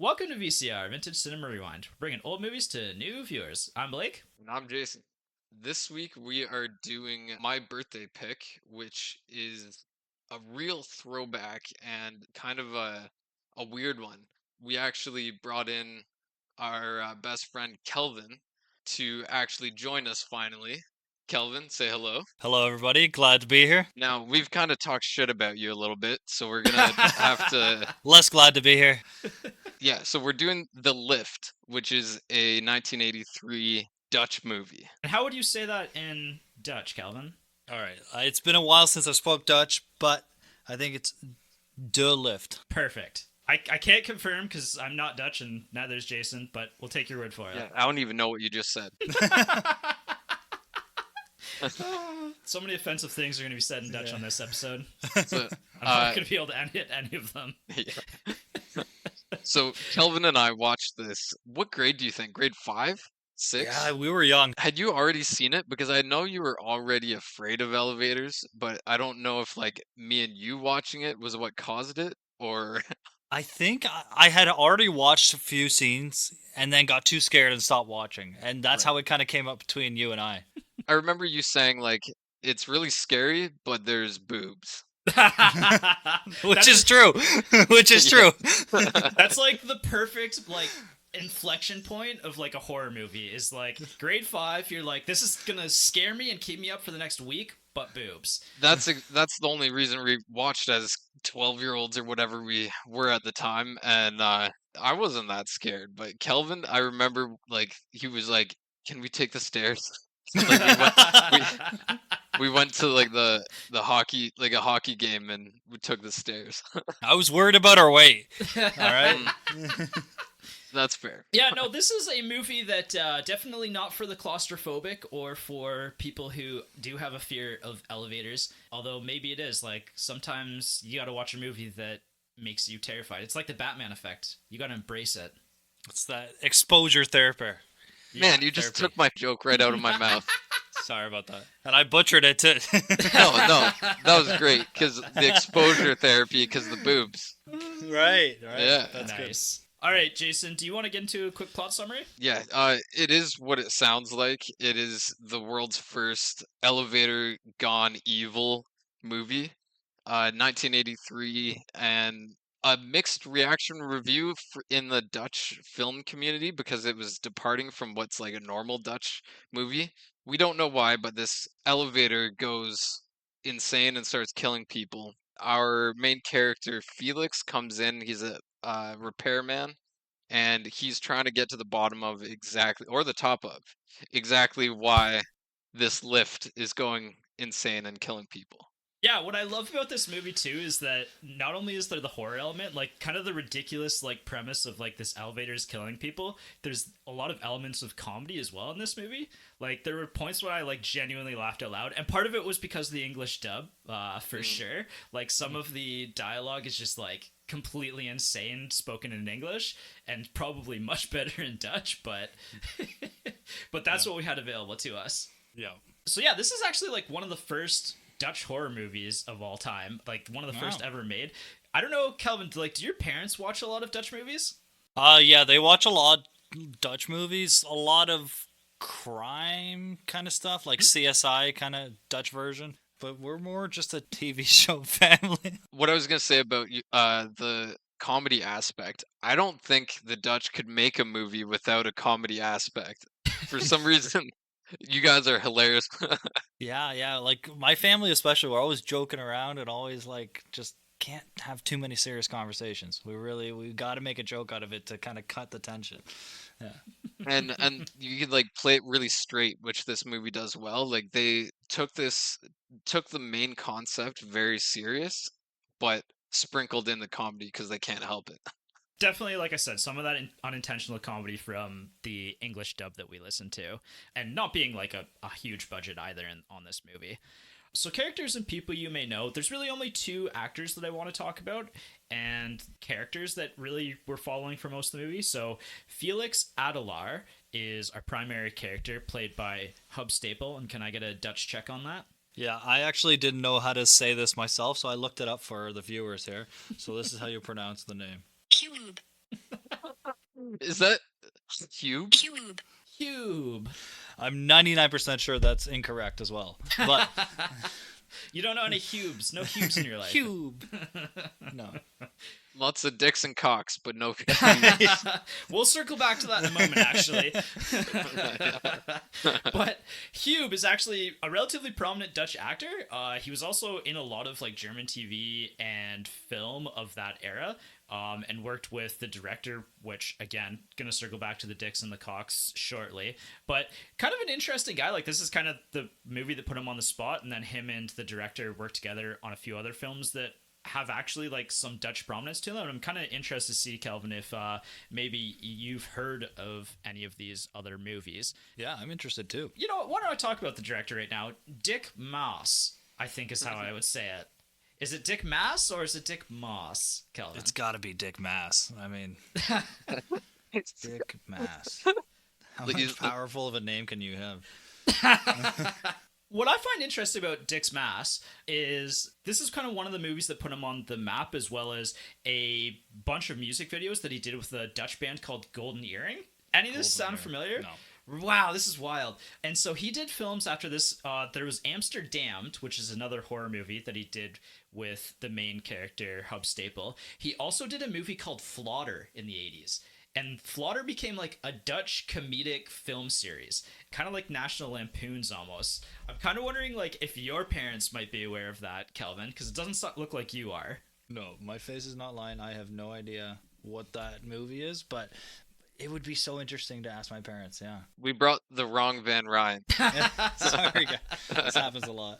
Welcome to VCR, Vintage Cinema Rewind. We're bringing old movies to new viewers. I'm Blake. And I'm Jason. This week we are doing my birthday pick, which is a real throwback and kind of a weird one. We actually brought in our best friend Kelvin to actually join us finally. Kelvin, say hello. Hello, everybody. Glad to be here. Now, we've kind of talked shit about you a little bit, so we're gonna have to. Less glad to be here. Yeah, so we're doing The Lift, which is a 1983 Dutch movie. And how would you say that in Dutch, Kelvin? All right. It's been a while since I spoke Dutch, but I think it's de lift. Perfect. I can't confirm because I'm not Dutch and neither is Jason, but we'll take your word for it. Yeah, I don't even know what you just said. So many offensive things are going to be said in Dutch on this episode. So, I'm not going to be able to hit any of them. yeah. So Kelvin and I watched this. What grade do you think? Grade 5? 6? Yeah, we were young. Had you already seen it? Because I know you were already afraid of elevators, but I don't know if like me and you watching it was what caused it, or I think I had already watched a few scenes and then got too scared and stopped watching. And that's Right. how it kind of came up between you and I. I remember you saying like it's really scary, but there's boobs. Which is true. Which is true. That's like the perfect inflection point of like a horror movie is like grade 5. You're like, this is gonna scare me and keep me up for the next week, but boobs. That's the only reason we watched as 12-year-olds or whatever we were at the time, and I wasn't that scared. But Kelvin, I remember like he was like, "Can we take the stairs?" So, like we went to like the hockey, like a hockey game, and we took the stairs. I was worried about our weight. All right. That's fair. Yeah, no, this is a movie that definitely not for the claustrophobic or for people who do have a fear of elevators. Although maybe it is. Like sometimes you got to watch a movie that makes you terrified. It's like the Batman effect. You got to embrace it. It's that exposure therapy. Man, you just took my joke right out of my mouth. Sorry about that. And I butchered it too. No, that was great because the exposure therapy, because the boobs. Right. Yeah. That's nice. All right, Jason, do you want to get into a quick plot summary? Yeah, it is what it sounds like. It is the world's first elevator gone evil movie, 1983, and a mixed reaction review in the Dutch film community because it was departing from what's like a normal Dutch movie. We don't know why, but this elevator goes insane and starts killing people. Our main character, Felix, comes in. He's a repairman, and he's trying to get to the bottom of exactly, or the top of exactly why this lift is going insane and killing people. Yeah, what I love about this movie too is that not only is there the horror element, like kind of the ridiculous like premise of like this elevator is killing people, there's a lot of elements of comedy as well in this movie. Like there were points where I like genuinely laughed out loud, and part of it was because of the English dub, for sure. Like some of the dialogue is just like completely insane spoken in English and probably much better in Dutch, but but that's what we had available to us. Yeah. So yeah, this is actually like one of the first Dutch horror movies of all time, like one of the first ever made. I don't know, Kelvin, like do your parents watch a lot of Dutch movies? Yeah, they watch a lot of Dutch movies, a lot of crime kind of stuff, like CSI kind of Dutch version. But we're more just a TV show family. What I was gonna say about the comedy aspect, I don't think the Dutch could make a movie without a comedy aspect. For some reason, you guys are hilarious. Yeah, like my family especially, we're always joking around and always like just can't have too many serious conversations. We got to make a joke out of it to kind of cut the tension. Yeah. And you could like play it really straight, which this movie does well. Like they took the main concept very serious, but sprinkled in the comedy because they can't help it. Definitely, like I said, some of that unintentional comedy from the English dub that we listened to, and not being like a huge budget either on this movie. So characters and people you may know, there's really only 2 actors that I want to talk about, and characters that really we're following for most of the movie. So Felix Adelaar is our primary character, played by Hub Staple, and can I get a Dutch check on that? Yeah, I actually didn't know how to say this myself, so I looked it up for the viewers here. So this is how you pronounce the name. Cube. Is that cube? Cube. I'm 99% sure that's incorrect as well. But You don't know any cubes. No cubes in your life. cube. No. Lots of dicks and cocks, but no. We'll circle back to that in a moment, actually. But Hube is actually a relatively prominent Dutch actor. He was also in a lot of like German TV and film of that era, and worked with the director, which again, gonna circle back to the dicks and the cocks shortly. But kind of an interesting guy. Like this is kind of the movie that put him on the spot, and then him and the director worked together on a few other films that have actually like some Dutch prominence to them. And I'm kind of interested to see, Kelvin, if maybe you've heard of any of these other movies. Yeah, I'm interested too. You know what? Why don't I talk about the director right now? Dick Maas, I think is how I would say it. Is it Dick Maas or is it Dick Moss, Kelvin? It's got to be Dick Maas. I mean, Dick Maas. How much powerful of a name can you have? What I find interesting about Dick's Mass is this is kind of one of the movies that put him on the map, as well as a bunch of music videos that he did with a Dutch band called Golden Earring. Any of this sound familiar? No. Wow, this is wild. And so he did films after this. There was Amsterdam, which is another horror movie that he did with the main character, Hub Staple. He also did a movie called Flodder in the 80s. And Flodder became like a Dutch comedic film series, kind of like National Lampoons almost. I'm kind of wondering like if your parents might be aware of that, Kelvin, because it doesn't look like you are. No, my face is not lying. I have no idea what that movie is, but it would be so interesting to ask my parents, yeah. We brought the wrong Van Ryan. Sorry, guys. This happens a lot.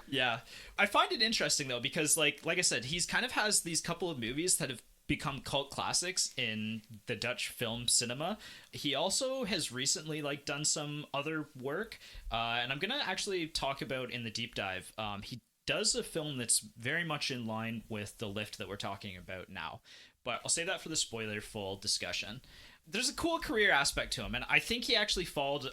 Yeah. I find it interesting though, because like I said, he's kind of has these couple of movies that have become cult classics in the Dutch film cinema. He also has recently like done some other work, and I'm gonna actually talk about in the deep dive. He does a film that's very much in line with the lift that we're talking about now, but I'll save that for the spoiler full discussion. There's a cool career aspect to him, and I think he actually followed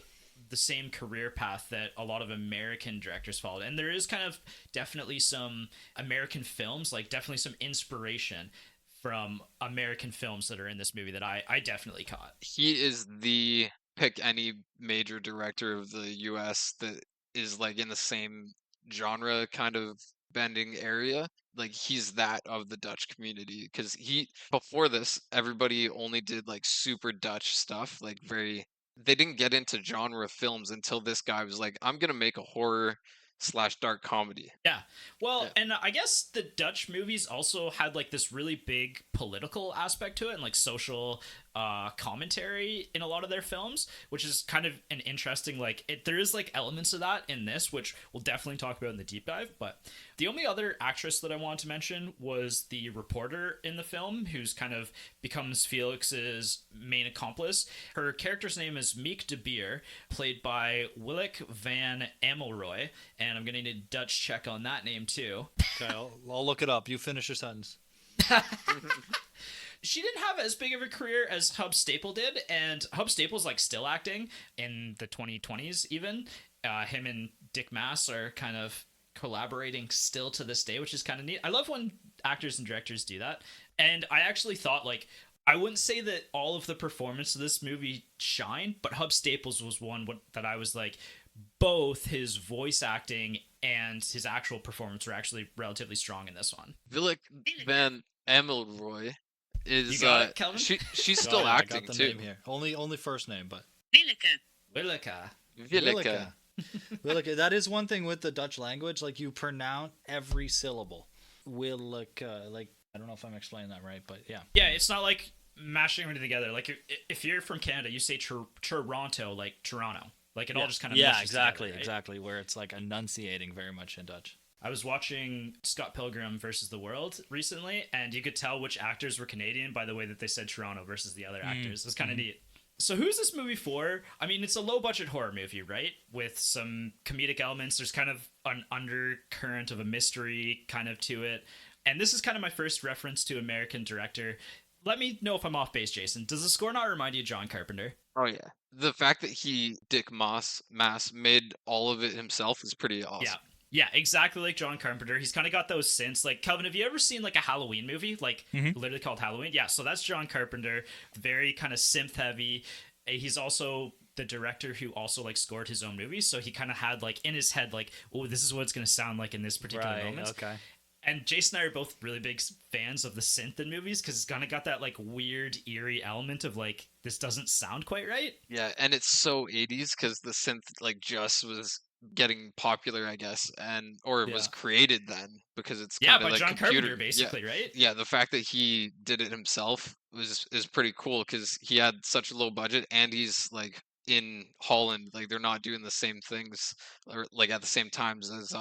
the same career path that a lot of American directors followed, and there is kind of definitely some American films, like definitely some inspiration from American films that are in this movie that I definitely caught. He is the pick any major director of the US that is like in the same genre kind of bending area. Like he's that of the Dutch community, because he before this everybody only did like super Dutch stuff, like they didn't get into genre films until this guy was like, I'm gonna make a horror / dark comedy. Yeah. Well, yeah. And I guess the Dutch movies also had like this really big political aspect to it and like social commentary in a lot of their films, which is kind of an interesting, like there is like elements of that in this, which we'll definitely talk about in the deep dive. But the only other actress that I wanted to mention was the reporter in the film, who's kind of becomes Felix's main accomplice. Her character's name is Miek de Beer, played by Willeke van Amelrooy, and I'm gonna need a Dutch check on that name too. Okay, I'll look it up. You finish your sentence. She didn't have as big of a career as Hub Staple did, and Hub Staple's like still acting in the 2020s even. Him and Dick Maas are kind of collaborating still to this day, which is kind of neat. I love when actors and directors do that. And I actually thought, like, I wouldn't say that all of the performance of this movie shined, but Hub Staples was one that I was like, both his voice acting and his actual performance were actually relatively strong in this one. Willeke van Amelrooy is you got it, Kelvin? she's still acting I got the too. Name here. Only first name, but Willeke. Willeke. That is one thing with the Dutch language, like you pronounce every syllable. Willeke, like I don't know if I'm explaining that right, but yeah. Yeah, it's not like mashing them together. Like if you're from Canada, you say Toronto, like Toronto. Like it all just kind of exactly, together, right? Exactly, where it's like enunciating very much in Dutch. I was watching Scott Pilgrim versus the World recently, and you could tell which actors were Canadian by the way that they said Toronto versus the other actors. It was kind of neat. So who's this movie for? I mean, it's a low-budget horror movie, right? With some comedic elements. There's kind of an undercurrent of a mystery kind of to it. And this is kind of my first reference to American director. Let me know if I'm off base, Jason. Does the score not remind you of John Carpenter? Oh, yeah. The fact that Dick Maas made all of it himself is pretty awesome. Yeah, exactly like John Carpenter. He's kind of got those synths. Like, Kelvin, have you ever seen like a Halloween movie? Like, literally called Halloween? Yeah, so that's John Carpenter. Very kind of synth heavy. He's also the director who also like scored his own movies. So he kind of had like in his head, like, oh, this is what it's going to sound like in this particular Right. moment. Okay. And Jason and I are both really big fans of the synth in movies because it's kind of got that like weird, eerie element of like, this doesn't sound quite right. Yeah, and it's so 80s because the synth like just was getting popular, I guess, and or it was Yeah. created then because it's Yeah, kind of by like John computer. Carpenter, basically, right? Yeah, the fact that he did it himself was is pretty cool because he had such a low budget and he's like in Holland, like they're not doing the same things or like at the same times as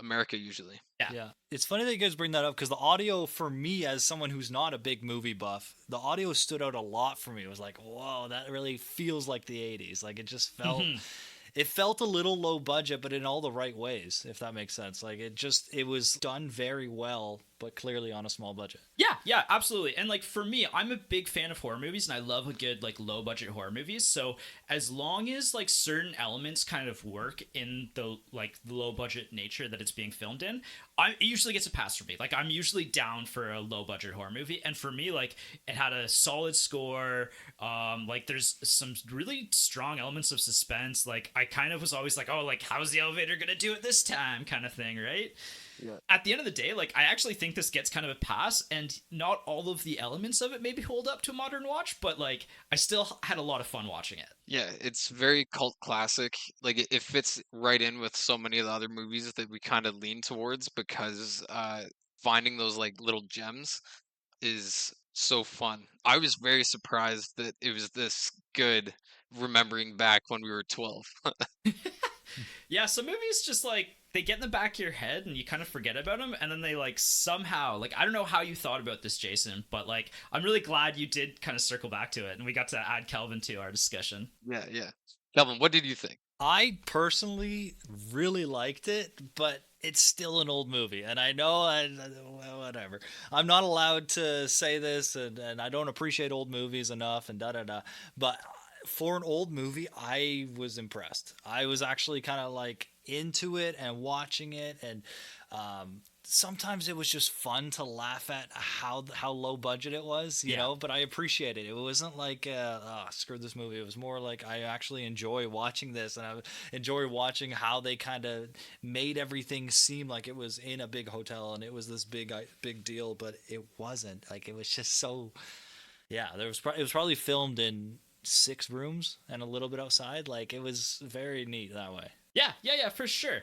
America usually. Yeah. Yeah. It's funny that you guys bring that up because the audio for me, as someone who's not a big movie buff, the audio stood out a lot for me. It was like, whoa, that really feels like the 80s. Like it just felt. It felt a little low budget, but in all the right ways, if that makes sense. Like it was done very well, but clearly on a small budget. Yeah, absolutely. And like for me, I'm a big fan of horror movies and I love a good like low budget horror movies. So as long as like certain elements kind of work in the like the low budget nature that it's being filmed in, it usually gets a pass for me. Like I'm usually down for a low budget horror movie. And for me, like it had a solid score. Like there's some really strong elements of suspense. Like I kind of was always like, oh, like how's the elevator gonna do it this time, kind of thing, right? Yeah. At the end of the day, like I actually think this gets kind of a pass, and not all of the elements of it maybe hold up to a modern watch, but like I still had a lot of fun watching it. Yeah, it's very cult classic. Like it fits right in with so many of the other movies that we kind of lean towards because finding those like little gems is so fun. I was very surprised that it was this good remembering back when we were 12. Yeah, some movies just like they get in the back of your head and you kind of forget about them, and then they like somehow like I don't know how you thought about this, Jason, but like I'm really glad you did kind of circle back to it, and we got to add Kelvin to our discussion. Yeah, yeah. Kelvin, what did you think? I personally really liked it, but it's still an old movie. And I know, well, whatever. I'm not allowed to say this, and I don't appreciate old movies enough, and da da da. But for an old movie, I was impressed. I was actually kind of like into it and watching it, and sometimes it was just fun to laugh at how low budget it was, you know. But I appreciate it. It wasn't like screw this movie. It was more like I actually enjoy watching this, and I enjoy watching how they kind of made everything seem like it was in a big hotel and it was this big deal, but it wasn't. Like it was just so. Yeah, it was probably filmed in 6 rooms and a little bit outside. Like it was very neat that way. Yeah, for sure.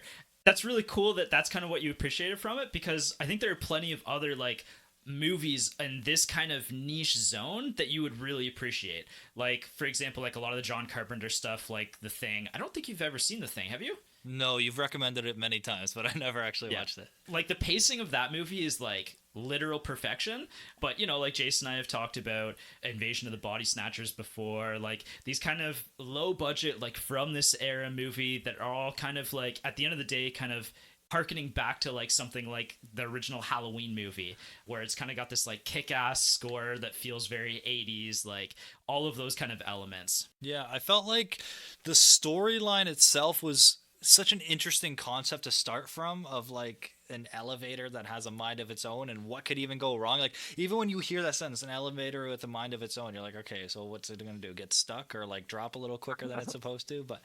That's really cool that that's kind of what you appreciated from it, because I think there are plenty of other like movies in this kind of niche zone that you would really appreciate. Like for example, like a lot of the John Carpenter stuff, like The Thing. I don't think you've ever seen The Thing, have you? No, you've recommended it many times, but I never actually watched it. Like the pacing of that movie is like literal perfection. But you know, like Jason and I have talked about Invasion of the Body Snatchers before, like these kind of low budget, like from this era movie that are all kind of like at the end of the day, kind of harkening back to like something like the original Halloween movie, where it's kind of got this like kick-ass score that feels very 80s, like all of those kind of elements. Yeah, I felt like the storyline itself was such an interesting concept to start from, of like an elevator that has a mind of its own and what could even go wrong. Like even when you hear that sentence, an elevator with a mind of its own, you're like, okay, so what's it going to do? Get stuck or like drop a little quicker than it's supposed to? But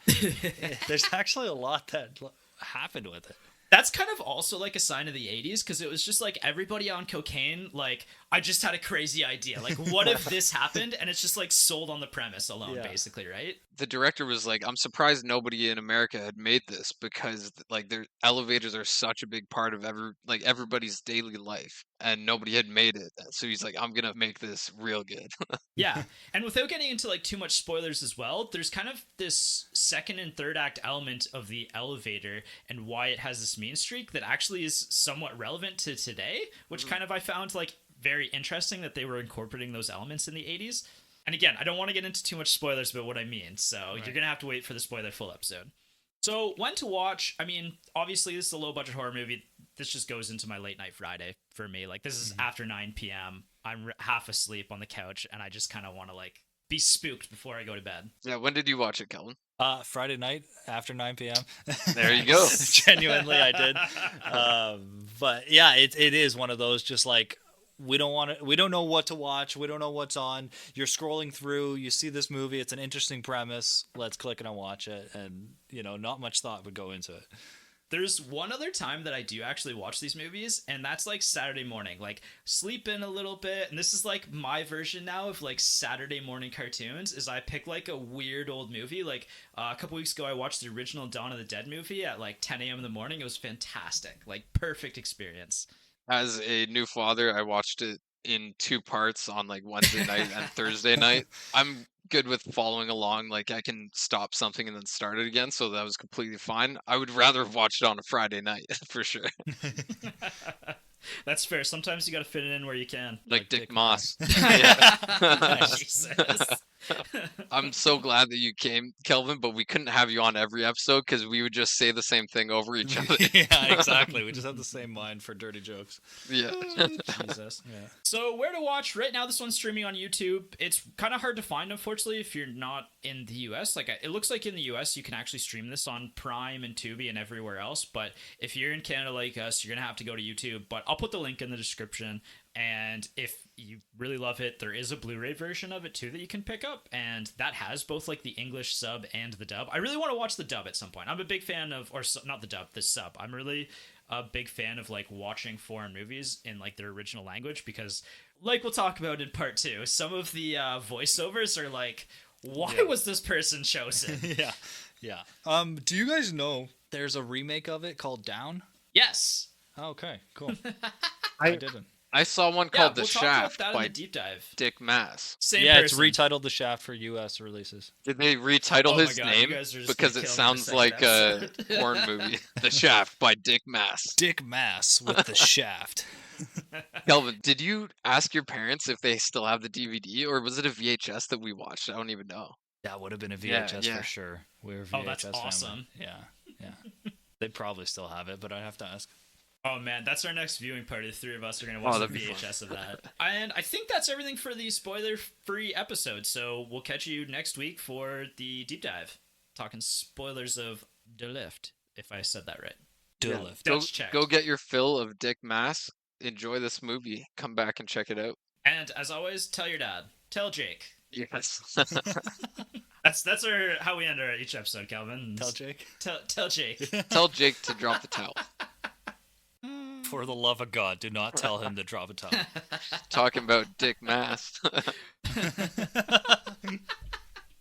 there's actually a lot that happened with it. That's kind of also like a sign of the 80s, because it was just like everybody on cocaine, like I just had a crazy idea, like what if this happened, and it's just like sold on the premise alone, basically, right? The director was like, I'm surprised nobody in America had made this because like their elevators are such a big part of everybody's daily life and nobody had made it. So he's like, I'm gonna make this real good. Yeah, and without getting into like too much spoilers as well, there's kind of this second and third act element of the elevator and why it has this mean streak that actually is somewhat relevant to today, which kind of I found like very interesting that they were incorporating those elements in the 80s. And again, I don't want to get into too much spoilers about what I mean, so you're going to have to wait for the spoiler full episode. So, when to watch, I mean, obviously this is a low budget horror movie. This just goes into my late night Friday for me. Like, this is after 9 p.m. I'm half asleep on the couch, and I just kind of want to, like, be spooked before I go to bed. Yeah, when did you watch it, Kelvin? Friday night after 9 p.m. There you go. Genuinely, I did. But yeah, it is one of those just like we don't know what to watch. We don't know what's on. You're scrolling through. You see this movie. It's an interesting premise. Let's click it and watch it. And not much thought would go into it. There's one other time that I do actually watch these movies, and that's like Saturday morning. Like, sleep in a little bit, and this is like my version now of like Saturday morning cartoons, is I pick like a weird old movie. Like, a couple weeks ago I watched the original Dawn of the Dead movie at like 10 a.m. in the morning. It was fantastic. Like, perfect experience. As a new father, I watched it in 2 parts on like Wednesday night and Thursday night. I'm good with following along. Like I can stop something and then start it again, so that was completely fine. I would rather have watched it on a Friday night for sure. That's fair. Sometimes you gotta fit it in where you can. Like Dick Moss. Jesus. I'm so glad that you came, Kelvin, but we couldn't have you on every episode because we would just say the same thing over each other. Yeah, exactly. We just have the same mind for dirty jokes. Yeah. Jesus. Yeah. So where to watch right now? This one's streaming on YouTube. It's kind of hard to find, unfortunately, if you're not in the US. Like, it looks like in the US you can actually stream this on Prime and Tubi and everywhere else. But if you're in Canada like us, you're gonna have to go to YouTube. But I'll put the link in the description. And if you really love it, there is a Blu-ray version of it too that you can pick up, and that has both like the English sub and the dub. I really want to watch the dub at some point. I'm a big fan of, or not the dub, the sub. I'm really a big fan of like watching foreign movies in like their original language because, like we'll talk about in part 2, some of the voiceovers are like, why was this person chosen? Yeah. Do you guys know there's a remake of it called Down? Yes. Okay, cool. I didn't. I saw one called The we'll talk Shaft about that by in the deep dive. Dick Mass. Same yeah, person. it's retitled The Shaft for US releases. Did they retitle Oh my his God, name? you guys are just Because gonna it kill me in the sounds second like a episode. porn movie. The Shaft by Dick Mass. Dick Mass with The Shaft. Kelvin, did you ask your parents if they still have the DVD, or was it a VHS that we watched? I don't even know. That would have been a VHS Yeah. for sure. We're a VHS Oh, that's family. awesome. Yeah. They'd probably still have it, but I'd have to ask. Oh man, that's our next viewing party. The 3 of us are going to watch the that'd be VHS of that. And I think that's everything for the spoiler-free episode. So we'll catch you next week for the deep dive. Talking spoilers of The Lift, if I said that right. The Lift. That's checked. Go get your fill of Dick Mass. Enjoy this movie. Come back and check it out. And as always, tell your dad. Tell Jake. Yes. That's how we end each episode, Kelvin. Tell Jake. Tell Jake. Tell Jake to drop the towel. For the love of God, do not tell him to drop a towel. Talking about Dick Mass.